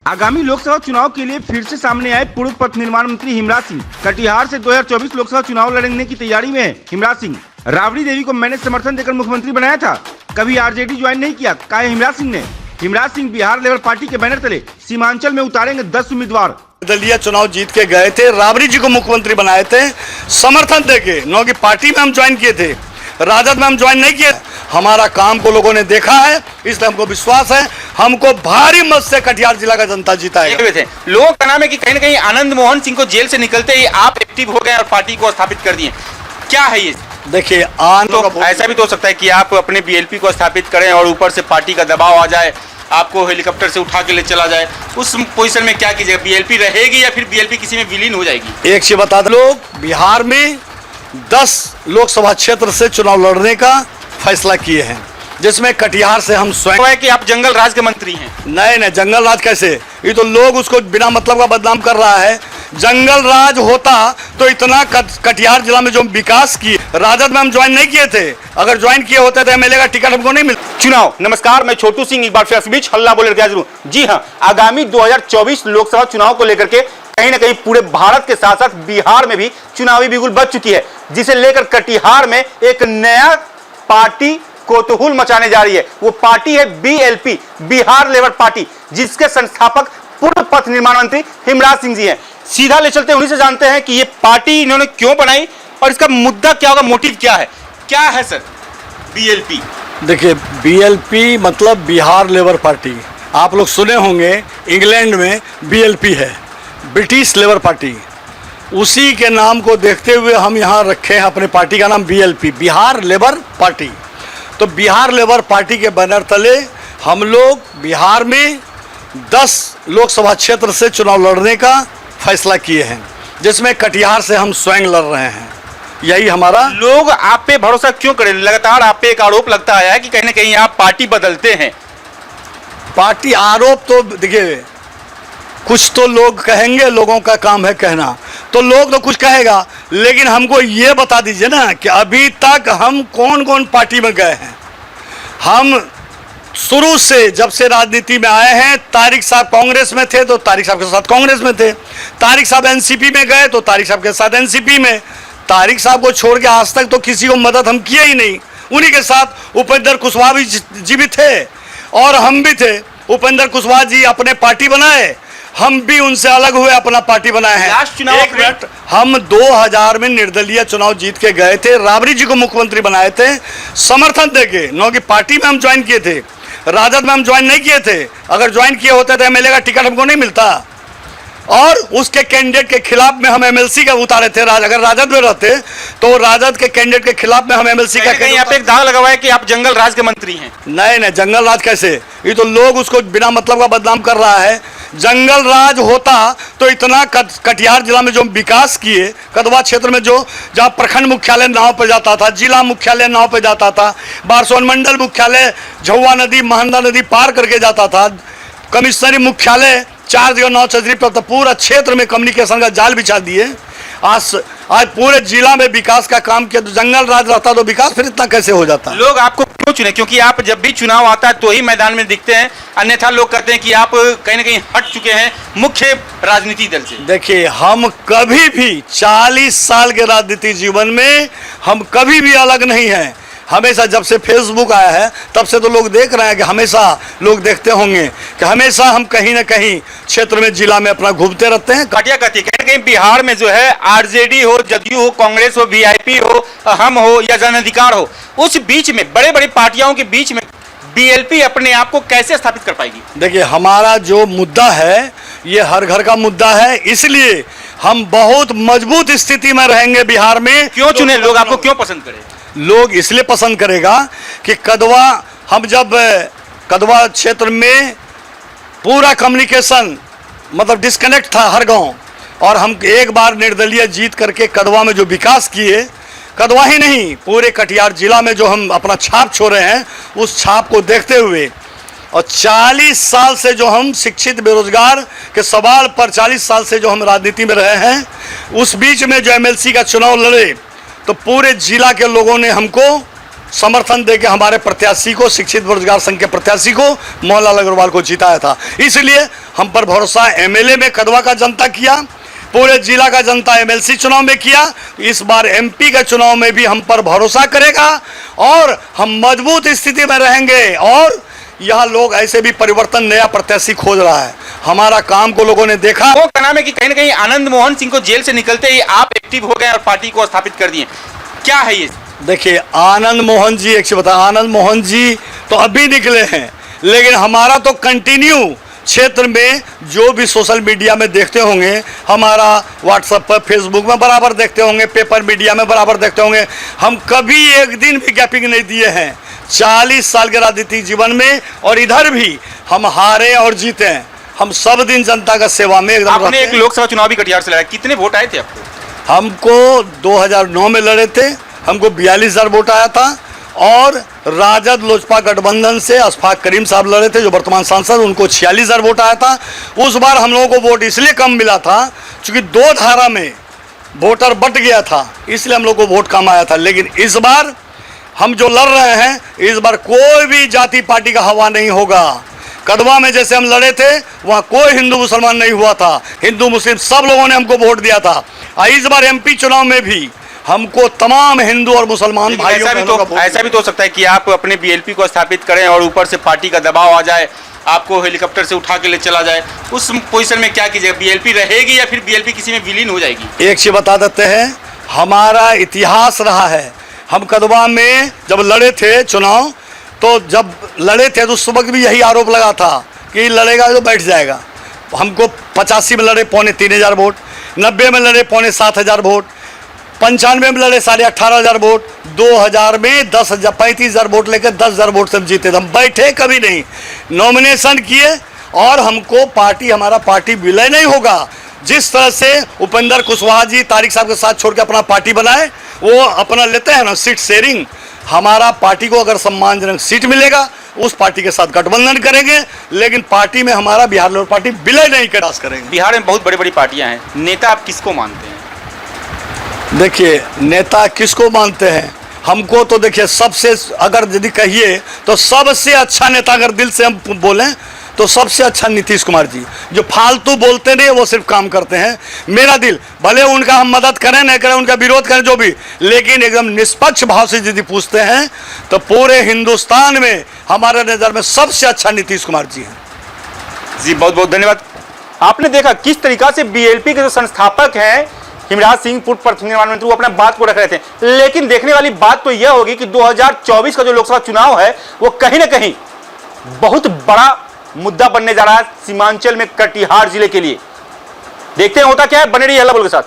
आगामी लोकसभा चुनाव के लिए फिर से सामने आए पूर्व पथ निर्माण मंत्री हिमराज सिंह। कटिहार से 2024 लोकसभा चुनाव लड़ने की तैयारी में है हिमराज सिंह। राबड़ी देवी को मैंने समर्थन देकर मुख्यमंत्री बनाया था, कभी आरजेडी ज्वाइन नहीं किया, कहा हिमराज सिंह ने। हिमराज सिंह बिहार लेबर पार्टी के बैनर तले सीमांचल में उतारेंगे 10 उम्मीदवार। दलिया चुनाव जीत के गए थे, राबड़ी जी को मुख्यमंत्री बनाए थे समर्थन देके। नौ की पार्टी में हम ज्वाइन किए थे, राजद में हम ज्वाइन नहीं किए। हमारा काम को लोगों ने देखा है, इसलिए हमको विश्वास है हमको भारी मत से कटिहार जिला का जनता जिताएगा। लोगों का नाम है कि कहीं न कहीं आनंद मोहन सिंह को जेल से निकलते ही आप एक्टिव हो गए और पार्टी को स्थापित कर दिए, क्या है ये? देखिए तो ऐसा भी तो हो सकता है कि आप अपने बीएलपी को स्थापित करें और ऊपर से पार्टी का दबाव आ जाए, आपको हेलीकॉप्टर से उठा के ले चला जाए। उस पोजीशन में क्या कीजिएगा? बीएलपी रहेगी या फिर बीएलपी किसी में विलीन हो जाएगी? एक चीज बता दो, लोग बिहार में 10 लोकसभा क्षेत्र से चुनाव लड़ने का फैसला किए हैं, जिसमें कटिहार से हम स्वयं है कि आप जंगल राज के मंत्री हैं। नहीं, जंगल राज कैसे? ये तो लोग उसको बिना मतलब का बदनाम कर रहा है। जंगल राज होता तो इतना कटिहार जिला में जो विकास किए, राजद में हम ज्वाइन नहीं किए थे। अगर ज्वाइन किए होते तो एमएलए का टिकट हमको नहीं मिलता। चुनाव नमस्कार, मैं छोटू सिंह एक बार फिर इस बीच हल्ला बोले जरूर। जी हाँ, आगामी 2024 लोकसभा चुनाव को लेकर के कहीं ना कहीं पूरे भारत के साथ साथ बिहार में भी चुनावी बिगुल बज चुकी है, जिसे लेकर कटिहार में एक नया पार्टी कोतूहल मचाने जा रही है। वो पार्टी है बीएलपी, बिहार लेबर पार्टी, जिसके संस्थापक पूर्व पथ निर्माण मंत्री हिमराज सिंह जी हैं। सीधा ले चलते उन्हीं से जानते हैं कि ये पार्टी इन्होंने क्यों बनाई और इसका मुद्दा क्या होगा, मोटिव क्या है। क्या है सर बीएलपी? देखिए, बीएलपी मतलब बिहार लेबर पार्टी। आप लोग सुने होंगे इंग्लैंड में बीएलपी है, ब्रिटिश लेबर पार्टी। उसी के नाम को देखते हुए हम यहाँ रखे हैं अपने पार्टी का नाम बीएलपी, बिहार लेबर पार्टी। तो बिहार लेबर पार्टी के बैनर तले हम लोग बिहार में 10 लोकसभा क्षेत्र से चुनाव लड़ने का फैसला किए हैं, जिसमें कटिहार से हम स्वयं लड़ रहे हैं। यही हमारा। लोग आप पे भरोसा क्यों करें? लगातार आप पे एक आरोप लगता आया है कि कहीं ना कहीं आप पार्टी बदलते हैं। पार्टी आरोप तो देखिए, कुछ तो लोग कहेंगे, लोगों का काम है कहना, तो लोग तो कुछ कहेगा, लेकिन हमको ये बता दीजिए ना कि अभी तक हम कौन कौन पार्टी में गए हैं। हम शुरू से जब से राजनीति में आए हैं, तारिक साहब कांग्रेस में थे तो तारिक साहब के साथ कांग्रेस में थे, तारिक साहब एनसीपी में गए तो तारिक साहब के साथ एनसीपी में। तारिक साहब को छोड़ के आज तक तो किसी को मदद हम किए ही नहीं। उन्हीं के साथ उपेंद्र कुशवाहा जी भी थे और हम भी थे। उपेंद्र कुशवाहा जी अपने पार्टी बनाए, हम भी उनसे अलग हुए, अपना पार्टी बनाए हैं। एक मिनट, हम 2000 में निर्दलीय चुनाव जीत के गए थे, राबड़ी जी को मुख्यमंत्री बनाए थे समर्थन देके। नौ की पार्टी में हम ज्वाइन किए थे, राजद में हम ज्वाइन नहीं किए थे। अगर ज्वाइन किए होते तो एमएलए का टिकट हमको नहीं मिलता। और उसके कैंडिडेट के खिलाफ में हम एमएलसी का उतारे थे। अगर राजद में रहते तो राजद के कैंडिडेट के खिलाफ में हम एमएलसी का। यहाँ पे एक दाग लगा हुआ है कि आप जंगल राज के मंत्री हैं। नहीं, जंगल राज कैसे? ये तो लोग उसको बिना मतलब का बदनाम कर रहा है। जंगल राज होता तो इतना कटिहार जिला में जो विकास किए, कदवा क्षेत्र में जो जहाँ प्रखंड मुख्यालय नाव पर जाता था, जिला मुख्यालय नाव पर जाता था, बारसोन मंडल मुख्यालय झुआ नदी महंदा नदी पार करके जाता था, कमिश्नरी मुख्यालय 4 जगह 9 चजरी पर, तो पूरा क्षेत्र में कम्युनिकेशन का जाल बिछा दिए। आज पूरे जिला में विकास का काम किया। तो जंगल राज रहता तो विकास फिर इतना कैसे हो जाता? लोग आपको क्यों चुने? क्योंकि आप जब भी चुनाव आता है तो ही मैदान में दिखते हैं, अन्यथा लोग कहते हैं कि आप कहीं ना कहीं हट चुके हैं मुख्य राजनीति दल से। देखिए, हम कभी भी 40 साल के राजनीति जीवन में हम कभी भी अलग नहीं हैं। हमेशा जब से फेसबुक आया है तब से तो लोग देख रहे हैं कि हमेशा लोग देखते होंगे कि हमेशा हम कहीं ना कहीं क्षेत्र में जिला में अपना घूमते रहते हैं। घटिया कहती कहीं ना कहीं बिहार में जो है आरजेडी हो, जदयू हो, कांग्रेस हो, वीआईपी हो, हम हो या जन अधिकार हो, उस बीच में बड़े बड़ी पार्टियों के बीच में बीएलपी अपने आप को कैसे स्थापित कर पाएगी? देखिए, हमारा जो मुद्दा है ये हर घर का मुद्दा है, इसलिए हम बहुत मजबूत स्थिति में रहेंगे बिहार में। क्यों चुने लोग आपको, क्यों पसंद करें? लोग इसलिए पसंद करेगा कि कदवा, हम जब कदवा क्षेत्र में पूरा कम्युनिकेशन मतलब डिस्कनेक्ट था हर गांव, और हम एक बार निर्दलीय जीत करके कदवा में जो विकास किए, कदवा ही नहीं पूरे कटिहार जिला में जो हम अपना छाप छोड़े हैं, उस छाप को देखते हुए और 40 साल से जो हम शिक्षित बेरोजगार के सवाल पर 40 साल से जो हम राजनीति में रहे हैं, उस बीच में जो एमएलसी का चुनाव लड़े तो पूरे जिला के लोगों ने हमको समर्थन देके हमारे प्रत्याशी को, शिक्षित रोजगार संघ के प्रत्याशी को, मोहनलाल अग्रवाल को जिताया था। इसलिए हम पर भरोसा एमएलए में कदवा का जनता किया, पूरे जिला का जनता एमएलसी चुनाव में किया, इस बार एमपी के चुनाव में भी हम पर भरोसा करेगा और हम मजबूत स्थिति में रहेंगे। और यहाँ लोग ऐसे भी परिवर्तन, नया प्रत्याशी खोज रहा है। हमारा काम को लोगों ने देखा। वो कहना है कि कहीं ना कहीं आनंद मोहन सिंह को जेल से निकलते ही आप एक्टिव हो गए और पार्टी को स्थापित कर दिए, क्या है ये? देखिए, आनंद मोहन जी, एक चीज बता, आनंद मोहन जी तो अभी निकले हैं, लेकिन हमारा तो कंटिन्यू क्षेत्र में जो भी सोशल मीडिया में देखते होंगे, हमारा व्हाट्सएप पर, फेसबुक में बराबर देखते होंगे, पेपर मीडिया में बराबर देखते होंगे, हम कभी एक दिन भी गैपिंग नहीं दिए हैं 40 साल के राजनीतिक जीवन में। और इधर भी हम हारे और जीते हैं, हम सब दिन जनता का सेवा में एकदम। आपने एक लोकसभा चुनाव भी कटिहार से लड़ा, कितने वोट आए थे आपको? हमको 2009 में लड़े थे, हमको 42,000 वोट आया था। और राजद लोजपा गठबंधन से अशफाक करीम साहब लड़े थे, जो वर्तमान सांसद, उनको 46,000 वोट आया था। उस बार हम लोगों को वोट इसलिए कम मिला था क्योंकि 2 धारा में वोटर बट गया था, इसलिए हम लोग को वोट कम आया था। लेकिन इस बार हम जो लड़ रहे हैं, इस बार कोई भी जाति पार्टी का हवा नहीं होगा। कदवा में जैसे हम लड़े थे, वहाँ कोई हिंदू मुसलमान नहीं हुआ था, हिंदू मुस्लिम सब लोगों ने हमको वोट दिया था। इस बार एमपी चुनाव में भी हमको तमाम हिंदू और मुसलमान भाइयों ऐसा भी तो हो सकता है कि आप अपने बीएलपी को स्थापित करें और ऊपर से पार्टी का दबाव आ जाए, आपको हेलीकॉप्टर से उठा के ले चला जाए, उस पोजीशन में क्या कीजिएगा? बीएलपी रहेगी या फिर बीएलपी किसी में विलीन हो जाएगी? एक चीज बता देते हैं, हमारा इतिहास रहा है। हम कदवा में जब लड़े थे चुनाव, तो जब लड़े थे तो उस वक्त भी यही आरोप लगा था कि लड़ेगा तो बैठ जाएगा। हमको 85 में लड़े 3,500 वोट, 90 में लड़े 7,500 वोट, 95 में लड़े 18,500 वोट, 2000 में 35,000 वोट लेकर 10,000 वोट से हम जीते थे। हम बैठे कभी नहीं, नॉमिनेशन किए और हमको पार्टी, हमारा पार्टी विलय नहीं होगा। जिस तरह से उपेंद्र कुशवाहा जी तारिक साहब के साथ छोड़ के अपना पार्टी बनाए, वो अपना लेते हैं ना सीट शेयरिंग, हमारा पार्टी को अगर सम्मानजनक सीट मिलेगा उस पार्टी के साथ गठबंधन करेंगे, लेकिन पार्टी में हमारा बिहार लोक पार्टी विलय नहीं कर करेंगे। बिहार में बहुत बड़ी बड़ी पार्टियां हैं, नेता आप किसको मानते हैं? देखिए, नेता किसको मानते हैं, हमको तो देखिए सबसे, अगर यदि कहिए तो सबसे अच्छा नेता अगर दिल से हम बोलें तो सबसे अच्छा नीतीश कुमार जी, जो फालतू बोलते नहीं, वो सिर्फ काम करते हैं। मेरा दिल, भले उनका हम मदद करें नहीं करें, उनका विरोध करें जो भी, लेकिन एकदम निष्पक्ष भाव से यदि पूछते हैं तो पूरे हिंदुस्तान में हमारे नज़र में सबसे अच्छा नीतीश कुमार जी हैं। जी बहुत बहुत धन्यवाद। आपने देखा किस तरीका से बीएलपी के जो संस्थापक हैं हिमराज सिंह, पूर्व पथ निर्माण मंत्री, वो अपना बात को रख रहे थे। लेकिन देखने वाली बात तो यह होगी कि 2024 का जो लोकसभा चुनाव है वो कहीं ना कहीं बहुत बड़ा मुद्दा बनने जा रहा है सीमांचल में, कटिहार जिले के लिए। देखते हैं होता क्या है, बने रहिए हल्ला बोल के साथ।